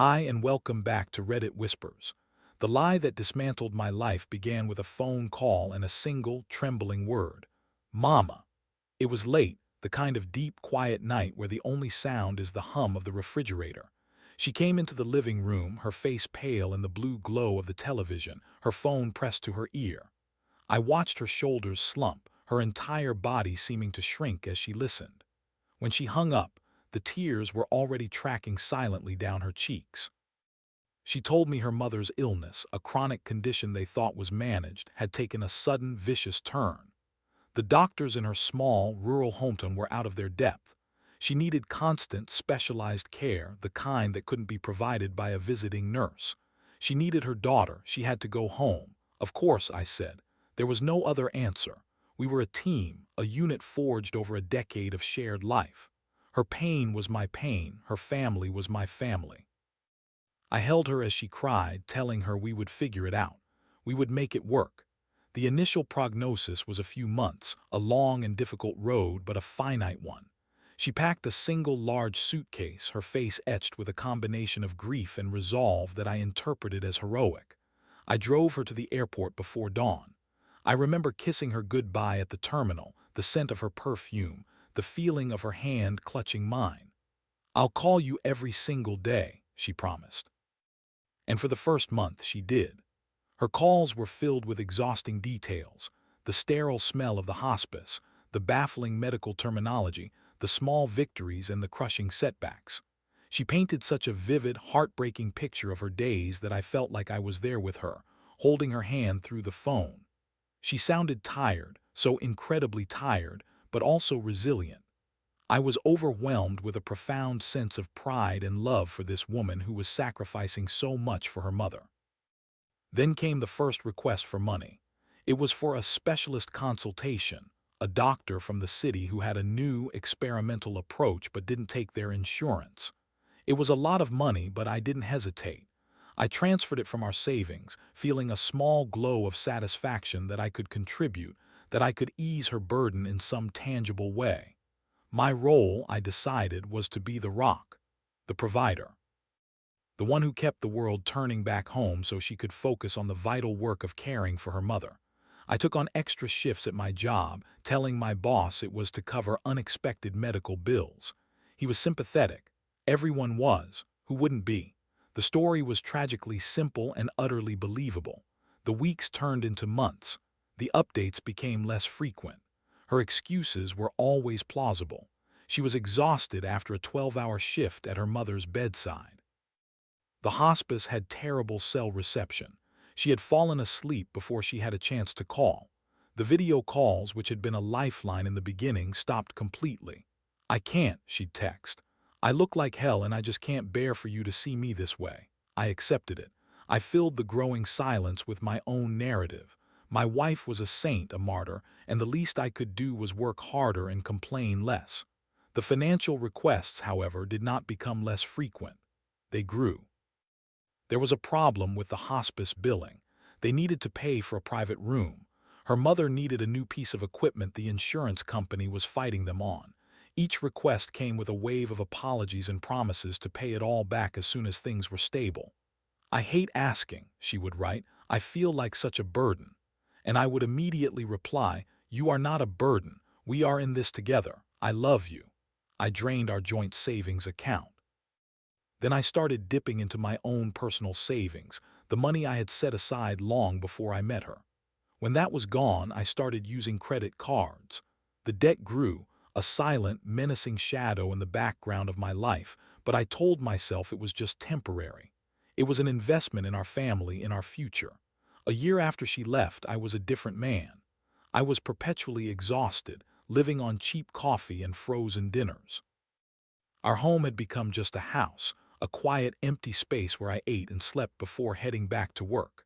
Hi and welcome back to Reddit Whispers. The lie that dismantled my life began with a phone call and a single, trembling word. Mama. It was late, the kind of deep, quiet night where the only sound is the hum of the refrigerator. She came into the living room, her face pale in the blue glow of the television, her phone pressed to her ear. I watched her shoulders slump, her entire body seeming to shrink as she listened. When she hung up, the tears were already tracking silently down her cheeks. She told me her mother's illness, a chronic condition they thought was managed, had taken a sudden, vicious turn. The doctors in her small, rural hometown were out of their depth. She needed constant, specialized care, the kind that couldn't be provided by a visiting nurse. She needed her daughter. She had to go home. Of course, I said. There was no other answer. We were a team, a unit forged over a decade of shared life. Her pain was my pain. Her family was my family. I held her as she cried, telling her we would figure it out. We would make it work. The initial prognosis was a few months, a long and difficult road, but a finite one. She packed a single large suitcase, her face etched with a combination of grief and resolve that I interpreted as heroic. I drove her to the airport before dawn. I remember kissing her goodbye at the terminal, the scent of her perfume, the feeling of her hand clutching mine. "I'll call you every single day," she promised. And for the first month, she did. Her calls were filled with exhausting details: the sterile smell of the hospice, the baffling medical terminology, the small victories and the crushing setbacks. She painted such a vivid, heartbreaking picture of her days that I felt like I was there with her, holding her hand through the phone. She sounded tired, so incredibly tired, but also resilient. I was overwhelmed with a profound sense of pride and love for this woman who was sacrificing so much for her mother. Then came the first request for money. It was for a specialist consultation, a doctor from the city who had a new, experimental approach but didn't take their insurance. It was a lot of money, but I didn't hesitate. I transferred it from our savings, feeling a small glow of satisfaction that I could contribute, that I could ease her burden in some tangible way. My role, I decided, was to be the rock, the provider, the one who kept the world turning back home so she could focus on the vital work of caring for her mother. I took on extra shifts at my job, telling my boss it was to cover unexpected medical bills. He was sympathetic. Everyone was. Who wouldn't be? The story was tragically simple and utterly believable. The weeks turned into months. The updates became less frequent. Her excuses were always plausible. She was exhausted after a 12-hour shift at her mother's bedside. The hospice had terrible cell reception. She had fallen asleep before she had a chance to call. The video calls, which had been a lifeline in the beginning, stopped completely. "I can't," she'd text. "I look like hell and I just can't bear for you to see me this way." I accepted it. I filled the growing silence with my own narrative. My wife was a saint, a martyr, and the least I could do was work harder and complain less. The financial requests, however, did not become less frequent. They grew. There was a problem with the hospice billing. They needed to pay for a private room. Her mother needed a new piece of equipment the insurance company was fighting them on. Each request came with a wave of apologies and promises to pay it all back as soon as things were stable. "I hate asking," she would write. "I feel like such a burden." And I would immediately reply, "You are not a burden. We are in this together. I love you." I drained our joint savings account. Then I started dipping into my own personal savings, the money I had set aside long before I met her. When that was gone, I started using credit cards. The debt grew, a silent, menacing shadow in the background of my life, but I told myself it was just temporary. It was an investment in our family, in our future. A year after she left, I was a different man. I was perpetually exhausted, living on cheap coffee and frozen dinners. Our home had become just a house, a quiet, empty space where I ate and slept before heading back to work.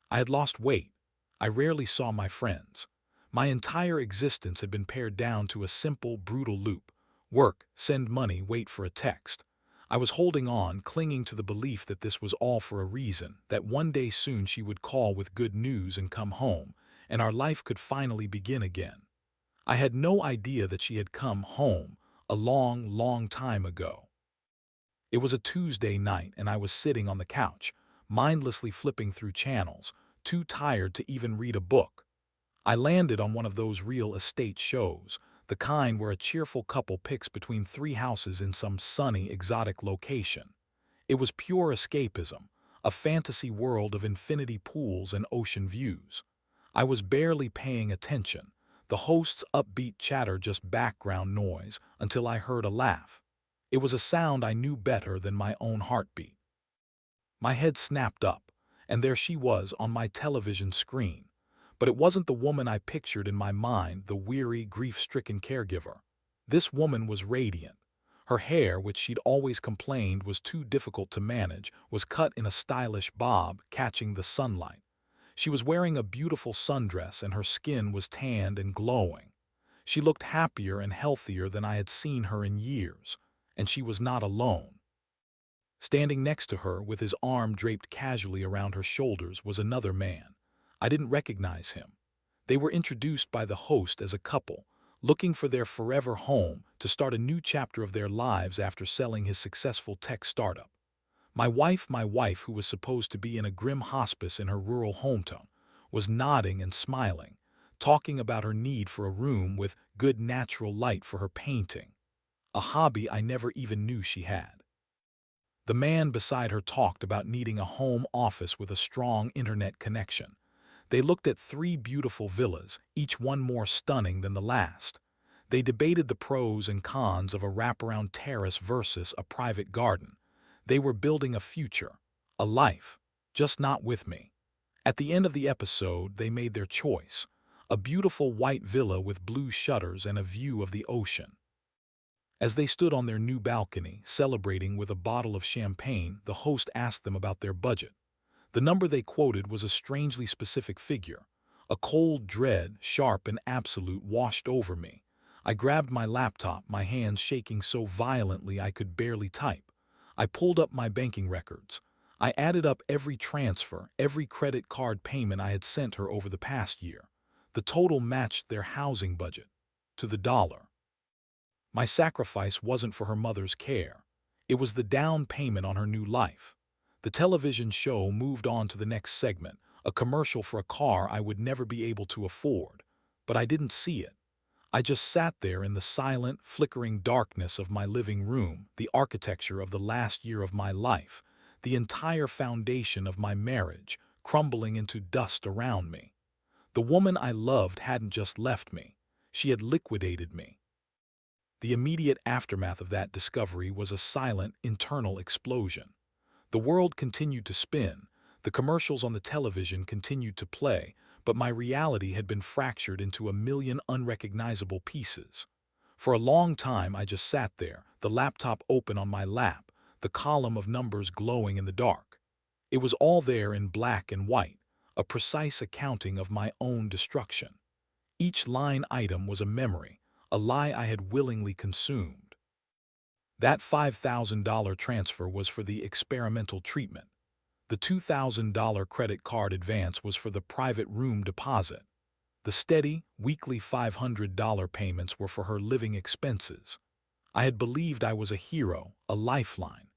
I had lost weight. I rarely saw my friends. My entire existence had been pared down to a simple, brutal loop: work, send money, wait for a text. I was holding on, clinging to the belief that this was all for a reason, that one day soon she would call with good news and come home, and our life could finally begin again. I had no idea that she had come home a long, long time ago. It was a Tuesday night and I was sitting on the couch, mindlessly flipping through channels, too tired to even read a book. I landed on one of those real estate shows, the kind where a cheerful couple picks between three houses in some sunny, exotic location. It was pure escapism, a fantasy world of infinity pools and ocean views. I was barely paying attention, the host's upbeat chatter just background noise, until I heard a laugh. It was a sound I knew better than my own heartbeat. My head snapped up, and there she was on my television screen. But it wasn't the woman I pictured in my mind, the weary, grief-stricken caregiver. This woman was radiant. Her hair, which she'd always complained was too difficult to manage, was cut in a stylish bob, catching the sunlight. She was wearing a beautiful sundress and her skin was tanned and glowing. She looked happier and healthier than I had seen her in years, and she was not alone. Standing next to her, with his arm draped casually around her shoulders, was another man. I didn't recognize him. They were introduced by the host as a couple, looking for their forever home to start a new chapter of their lives after selling his successful tech startup. My wife, who was supposed to be in a grim hospice in her rural hometown, was nodding and smiling, talking about her need for a room with good natural light for her painting, a hobby I never even knew she had. The man beside her talked about needing a home office with a strong internet connection. They looked at three beautiful villas, each one more stunning than the last. They debated the pros and cons of a wraparound terrace versus a private garden. They were building a future, a life, just not with me. At the end of the episode, they made their choice, a beautiful white villa with blue shutters and a view of the ocean. As they stood on their new balcony, celebrating with a bottle of champagne, the host asked them about their budget. The number they quoted was a strangely specific figure. A cold dread, sharp and absolute, washed over me. I grabbed my laptop, my hands shaking so violently I could barely type. I pulled up my banking records. I added up every transfer, every credit card payment I had sent her over the past year. The total matched their housing budget, to the dollar. My sacrifice wasn't for her mother's care. It was the down payment on her new life. The television show moved on to the next segment, a commercial for a car I would never be able to afford. But I didn't see it. I just sat there in the silent, flickering darkness of my living room, the architecture of the last year of my life, the entire foundation of my marriage, crumbling into dust around me. The woman I loved hadn't just left me. She had liquidated me. The immediate aftermath of that discovery was a silent, internal explosion. The world continued to spin, the commercials on the television continued to play, but my reality had been fractured into a million unrecognizable pieces. For a long time I just sat there, the laptop open on my lap, the column of numbers glowing in the dark. It was all there in black and white, a precise accounting of my own destruction. Each line item was a memory, a lie I had willingly consumed. That $5,000 transfer was for the experimental treatment. The $2,000 credit card advance was for the private room deposit. The steady, weekly $500 payments were for her living expenses. I had believed I was a hero, a lifeline.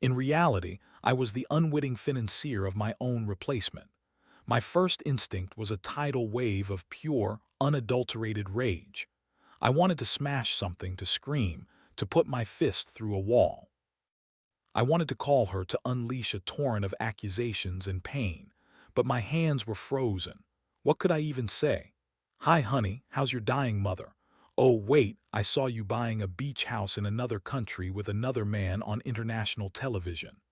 In reality, I was the unwitting financier of my own replacement. My first instinct was a tidal wave of pure, unadulterated rage. I wanted to smash something, to scream, to put my fist through a wall. I wanted to call her, to unleash a torrent of accusations and pain, but my hands were frozen. What could I even say? "Hi, honey, how's your dying mother? Oh, wait, I saw you buying a beach house in another country with another man on international television."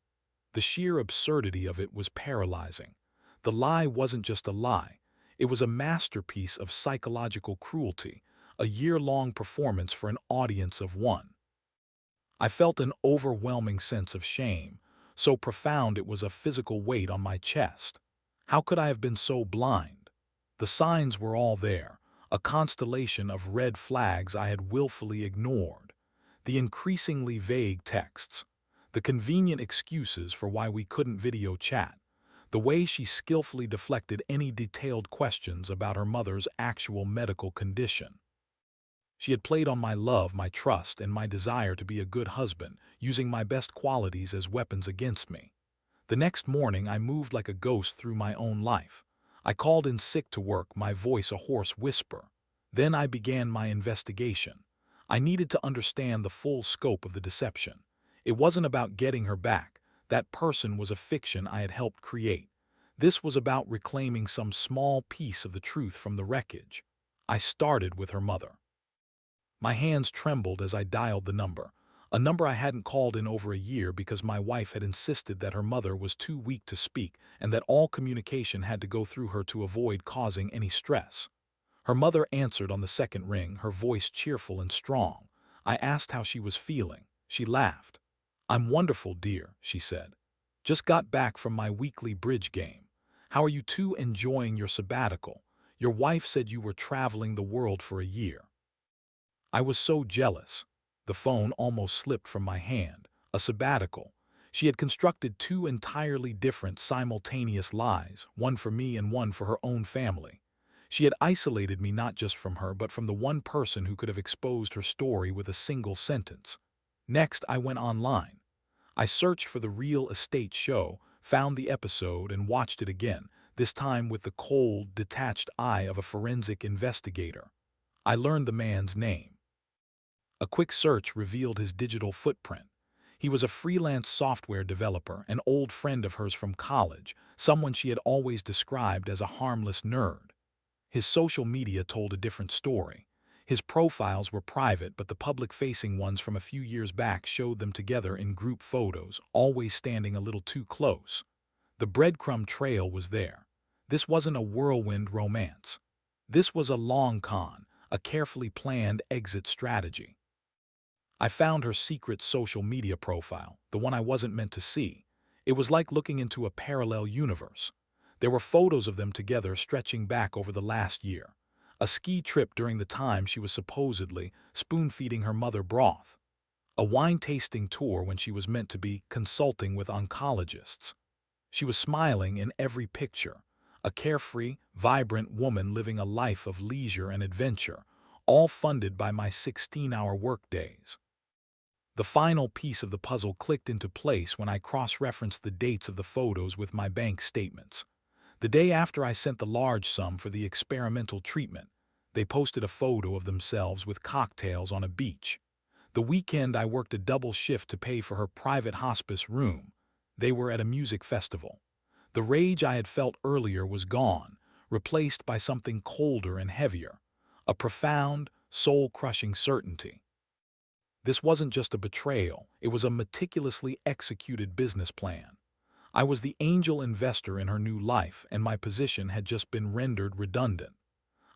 The sheer absurdity of it was paralyzing. The lie wasn't just a lie. It was a masterpiece of psychological cruelty, a year-long performance for an audience of one. I felt an overwhelming sense of shame, so profound it was a physical weight on my chest. How could I have been so blind? The signs were all there, a constellation of red flags I had willfully ignored. The increasingly vague texts, the convenient excuses for why we couldn't video chat, the way she skillfully deflected any detailed questions about her mother's actual medical condition. She had played on my love, my trust, and my desire to be a good husband, using my best qualities as weapons against me. The next morning, I moved like a ghost through my own life. I called in sick to work, my voice a hoarse whisper. Then I began my investigation. I needed to understand the full scope of the deception. It wasn't about getting her back. That person was a fiction I had helped create. This was about reclaiming some small piece of the truth from the wreckage. I started with her mother. My hands trembled as I dialed the number, a number I hadn't called in over a year because my wife had insisted that her mother was too weak to speak and that all communication had to go through her to avoid causing any stress. Her mother answered on the second ring, her voice cheerful and strong. I asked how she was feeling. She laughed. "I'm wonderful, dear," she said. "Just got back from my weekly bridge game. How are you two enjoying your sabbatical? Your wife said you were traveling the world for a year." I was so jealous. The phone almost slipped from my hand. A sabbatical. She had constructed two entirely different simultaneous lies, one for me and one for her own family. She had isolated me not just from her, but from the one person who could have exposed her story with a single sentence. Next, I went online. I searched for the Real Estate show, found the episode, and watched it again, this time with the cold, detached eye of a forensic investigator. I learned the man's name. A quick search revealed his digital footprint. He was a freelance software developer, an old friend of hers from college, someone she had always described as a harmless nerd. His social media told a different story. His profiles were private, but the public-facing ones from a few years back showed them together in group photos, always standing a little too close. The breadcrumb trail was there. This wasn't a whirlwind romance. This was a long con, a carefully planned exit strategy. I found her secret social media profile, the one I wasn't meant to see. It was like looking into a parallel universe. There were photos of them together stretching back over the last year. A ski trip during the time she was supposedly spoon-feeding her mother broth. A wine-tasting tour when she was meant to be consulting with oncologists. She was smiling in every picture. A carefree, vibrant woman living a life of leisure and adventure, all funded by my 16-hour workdays. The final piece of the puzzle clicked into place when I cross-referenced the dates of the photos with my bank statements. The day after I sent the large sum for the experimental treatment, they posted a photo of themselves with cocktails on a beach. The weekend I worked a double shift to pay for her private hospice room. They were at a music festival. The rage I had felt earlier was gone, replaced by something colder and heavier. A profound, soul-crushing certainty. This wasn't just a betrayal, it was a meticulously executed business plan. I was the angel investor in her new life, and my position had just been rendered redundant.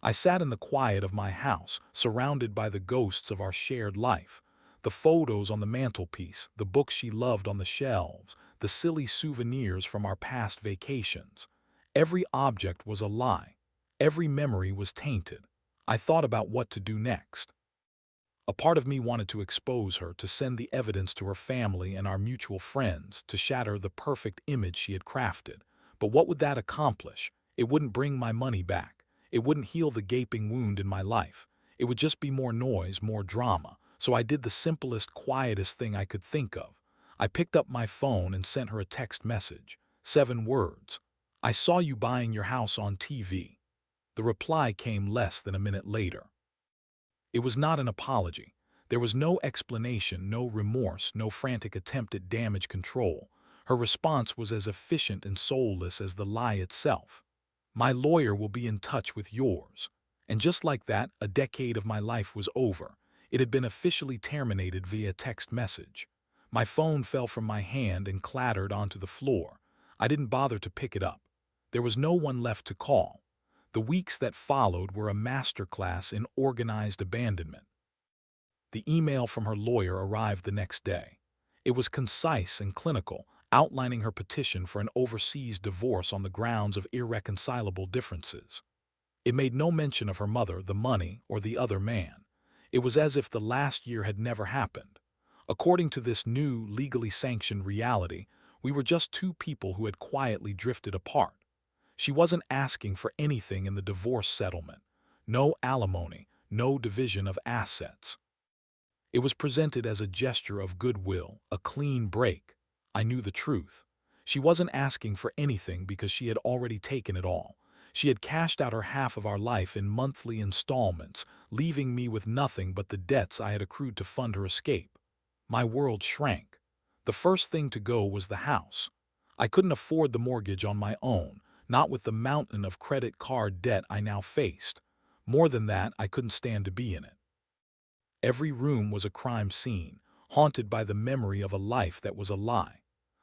I sat in the quiet of my house, surrounded by the ghosts of our shared life. The photos on the mantelpiece, the books she loved on the shelves, the silly souvenirs from our past vacations. Every object was a lie. Every memory was tainted. I thought about what to do next. A part of me wanted to expose her, to send the evidence to her family and our mutual friends, to shatter the perfect image she had crafted. But what would that accomplish? It wouldn't bring my money back. It wouldn't heal the gaping wound in my life. It would just be more noise, more drama. So I did the simplest, quietest thing I could think of. I picked up my phone and sent her a text message. 7 words. "I saw you buying your house on TV." The reply came less than a minute later. It was not an apology. There was no explanation, no remorse, no frantic attempt at damage control. Her response was as efficient and soulless as the lie itself. "My lawyer will be in touch with yours." And just like that, a decade of my life was over. It had been officially terminated via text message. My phone fell from my hand and clattered onto the floor. I didn't bother to pick it up. There was no one left to call. The weeks that followed were a masterclass in organized abandonment. The email from her lawyer arrived the next day. It was concise and clinical, outlining her petition for an overseas divorce on the grounds of irreconcilable differences. It made no mention of her mother, the money, or the other man. It was as if the last year had never happened. According to this new, legally sanctioned reality, we were just two people who had quietly drifted apart. She wasn't asking for anything in the divorce settlement. No alimony, no division of assets. It was presented as a gesture of goodwill, a clean break. I knew the truth. She wasn't asking for anything because she had already taken it all. She had cashed out her half of our life in monthly installments, leaving me with nothing but the debts I had accrued to fund her escape. My world shrank. The first thing to go was the house. I couldn't afford the mortgage on my own, not with the mountain of credit card debt I now faced. More than that, I couldn't stand to be in it. Every room was a crime scene, haunted by the memory of a life that was a lie.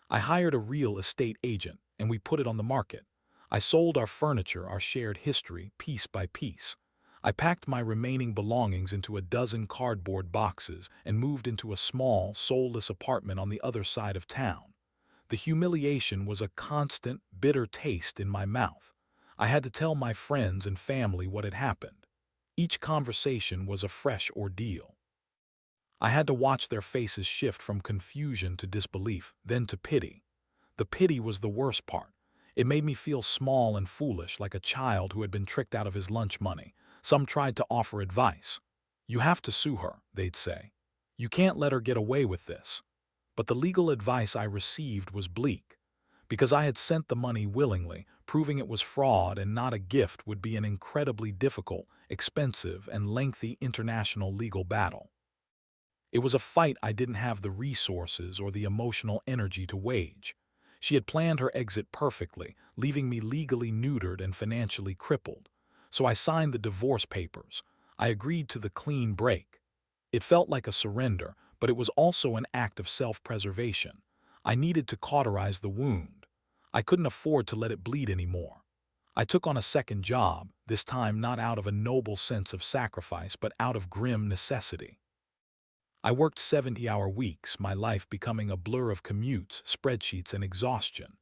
I hired a real estate agent, and we put it on the market. I sold our furniture, our shared history, piece by piece. I packed my remaining belongings into a dozen cardboard boxes and moved into a small, soulless apartment on the other side of town. The humiliation was a constant, bitter taste in my mouth. I had to tell my friends and family what had happened. Each conversation was a fresh ordeal. I had to watch their faces shift from confusion to disbelief, then to pity. The pity was the worst part. It made me feel small and foolish, like a child who had been tricked out of his lunch money. Some tried to offer advice. "You have to sue her," they'd say. "You can't let her get away with this." But the legal advice I received was bleak. Because I had sent the money willingly, proving it was fraud and not a gift would be an incredibly difficult, expensive, and lengthy international legal battle. It was a fight I didn't have the resources or the emotional energy to wage. She had planned her exit perfectly, leaving me legally neutered and financially crippled. So I signed the divorce papers. I agreed to the clean break. It felt like a surrender, but it was also an act of self-preservation. I needed to cauterize the wound. I couldn't afford to let it bleed anymore. I took on a second job, this time not out of a noble sense of sacrifice, but out of grim necessity. I worked 70-hour weeks, my life becoming a blur of commutes, spreadsheets, and exhaustion.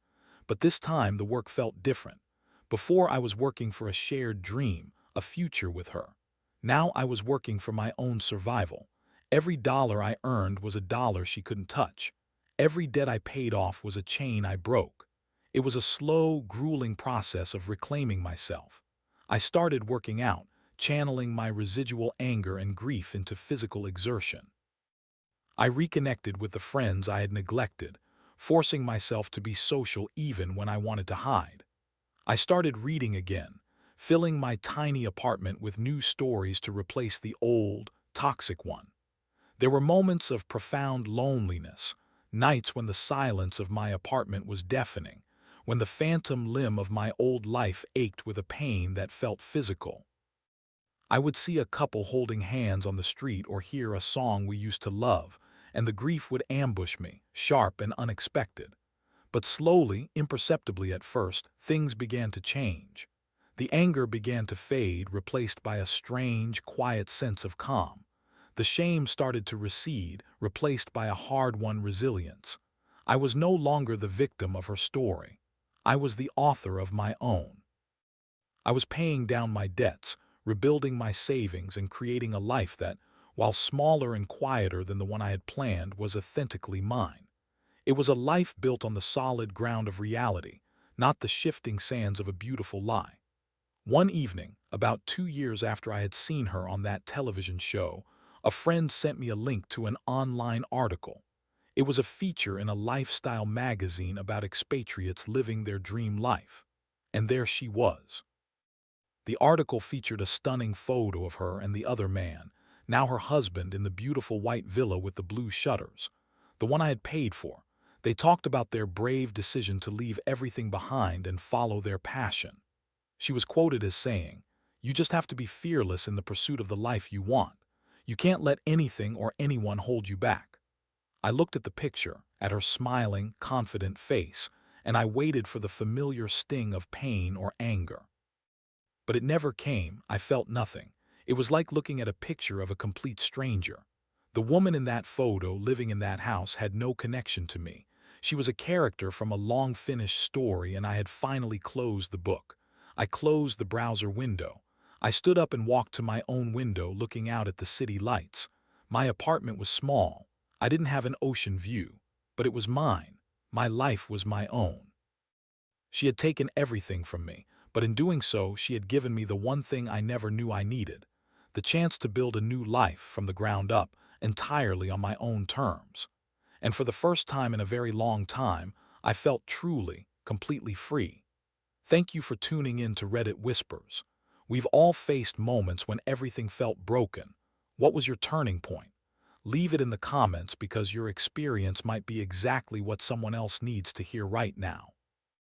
But this time the work felt different. Before I was working for a shared dream, a future with her. Now I was working for my own survival. Every dollar I earned was a dollar she couldn't touch. Every debt I paid off was a chain I broke. It was a slow, grueling process of reclaiming myself. I started working out, channeling my residual anger and grief into physical exertion. I reconnected with the friends I had neglected, forcing myself to be social even when I wanted to hide. I started reading again, filling my tiny apartment with new stories to replace the old, toxic one. There were moments of profound loneliness, nights when the silence of my apartment was deafening, when the phantom limb of my old life ached with a pain that felt physical. I would see a couple holding hands on the street or hear a song we used to love, and the grief would ambush me, sharp and unexpected. But slowly, imperceptibly at first, things began to change. The anger began to fade, replaced by a strange, quiet sense of calm. The shame started to recede, replaced by a hard-won resilience. I was no longer the victim of her story. I was the author of my own. I was paying down my debts, rebuilding my savings, and creating a life that, while smaller and quieter than the one I had planned, was authentically mine. It was a life built on the solid ground of reality, not the shifting sands of a beautiful lie. One evening, about 2 years after I had seen her on that television show, a friend sent me a link to an online article. It was a feature in a lifestyle magazine about expatriates living their dream life. And there she was. The article featured a stunning photo of her and the other man, now her husband, in the beautiful white villa with the blue shutters, the one I had paid for. They talked about their brave decision to leave everything behind and follow their passion. She was quoted as saying, "You just have to be fearless in the pursuit of the life you want. You can't let anything or anyone hold you back." I looked at the picture, at her smiling, confident face, and I waited for the familiar sting of pain or anger. But it never came. I felt nothing. It was like looking at a picture of a complete stranger. The woman in that photo, living in that house, had no connection to me. She was a character from a long-finished story, and I had finally closed the book. I closed the browser window. I stood up and walked to my own window, looking out at the city lights. My apartment was small. I didn't have an ocean view, but it was mine. My life was my own. She had taken everything from me, but in doing so, she had given me the one thing I never knew I needed: the chance to build a new life from the ground up entirely on my own terms. And for the first time in a very long time, I felt truly, completely free. Thank you for tuning in to Reddit Whispers. We've all faced moments when everything felt broken. What was your turning point? Leave it in the comments because your experience might be exactly what someone else needs to hear right now.